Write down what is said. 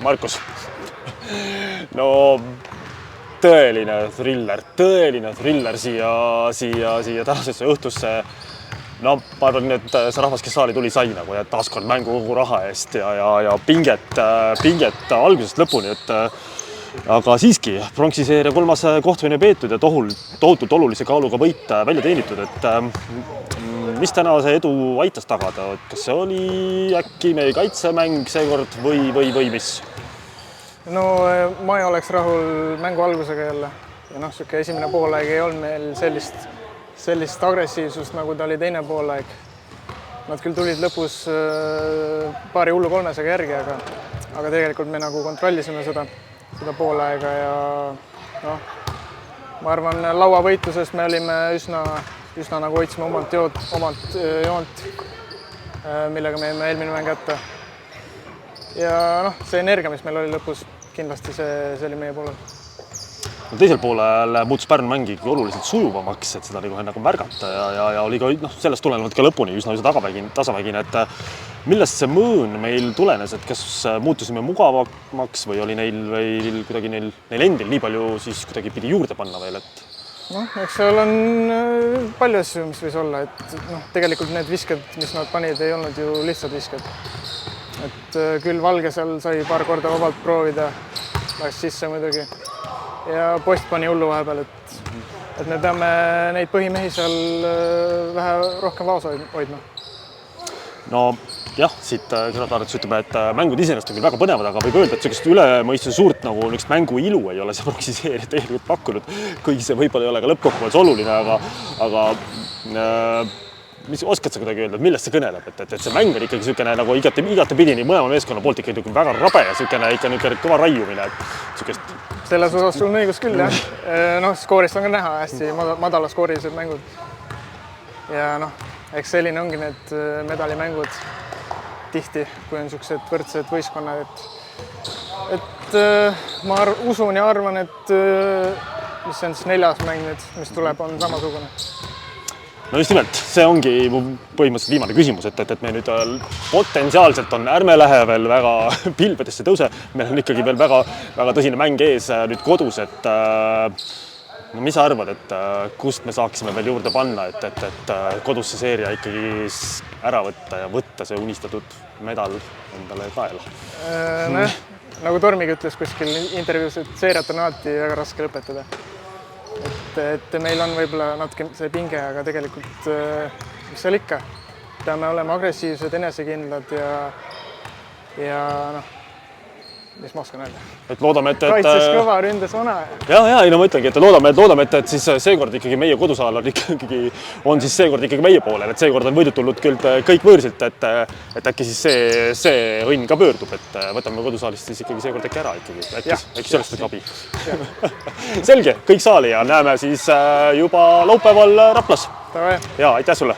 Markus. No tõeline thriller siia tänasesse õhtusse. No ma arvan, et see rahvas, kes saali tuli, sai nagu ja taaskord mängu kogu raha eest ja pinget algusest lõpuni, aga siiski pronksi seeria 3. kohtumine peetud ja tohutult olulise kaaluga võit välja teenitud, et mis täna see edu aitas tagada, kas see oli äkki meie kaitsemäng seekord või mis? No ma ei oleks rahul mängu algusega jälle ja siuke esimene poolaeg ei olnud meil sellist agressiivsust, nagu ta oli teine poolaeg. Nad küll tulid lõpus paari hullu 3-sega järgi, aga tegelikult me nagu kontrollisime seda poolaega ja ma arvan, lauavõitluses me olime üsna nagu hoidsime omalt joont, millega me jäime eelmine mäng jätta. Ja see energia, mis meil oli lõpus, kindlasti see oli meie poolel. Teisel poolel muutus Pärnu mäng ikkagi oluliselt sujuvamaks, et seda oli kohe nagu märgata ja oli ka sellest tulenevalt ka lõpuni üsna tasavägine, et millest see mõõn meil tulenes, et kas muutusime mugavamaks või oli neil kuidagi neil endil nii palju siis kuidagi pidi juurde panna veel, et? Eks seal on palju asju, mis võis olla, et tegelikult need visked, mis nad panid, ei olnud ju lihtsad visked. Et küll Valge seal sai paar korda vabalt proovida, läks sisse muidugi. Ja Post pani hullu vahepeal, et me peame neid põhimehi seal vähe rohkem vaos hoidma. No jah, siit Külartaaretus ütleb, et mängud iseenesest on küll väga põnevad, aga võib öelda, et sellist ülemõistuse suurt nagu mängu ilu ei ole see pronksi seeria tegelikult pakkunud. Kuigi see võib-olla ei ole ka lõppkokkuvõttes oluline, aga mis oskad sa kuidagi öelda, et millest see kõneleb, et see mäng on ikkagi selline nagu igatepidi nii mõlema meeskonna poolt ikkagi väga rabe ja selline kõva raiumine, et sellist. Selles osas sul on õigus küll, jah. Skoorist on ka näha hästi madala skoorilised mängud. Ja eks selline ongi need medalimängud tihti, kui on sellised võrdsed võistkonnad, et ma usun ja arvan, et mis on siis 4. mäng nüüd, mis tuleb, on samasugune. No just nimelt, see ongi põhimõtteliselt viimane küsimus, et me nüüd potentsiaalselt ärme lähe veel väga pilvedesse tõuse, meil on ikkagi veel väga tõsine mäng ees nüüd kodus, et mis sa arvad, et kust me saaksime veel juurde panna, et kodus see seeria ikkagi ära võtta ja võtta see unistatud medal endale kaela? Nagu Tormigi ütles kuskil intervjuus, et seeriat on alati väga raske lõpetada. Et meil on võib-olla natuke see pinge, aga tegelikult mis seal ikka. Peame olema agressiivsed, enesekindlad ja mis ma oskan öelda. Et loodame, et kaitses kõva, ründes vana. Ja, ma ütlengi, et loodame, et siis seekord ikkagi meie kodusaal on siis seekord ikkagi meie poolel, et seekord on võidud tulnud küll kõik võõrsilt, et äkki siis see õnn ka pöördub, et võtame kodusaalist siis ikkagi seekord äkki ära ikkagi. Äkki sellest on abi. Selge, kõik saali ja näeme siis juba laupäeval Raplas. Ja aitäh sulle!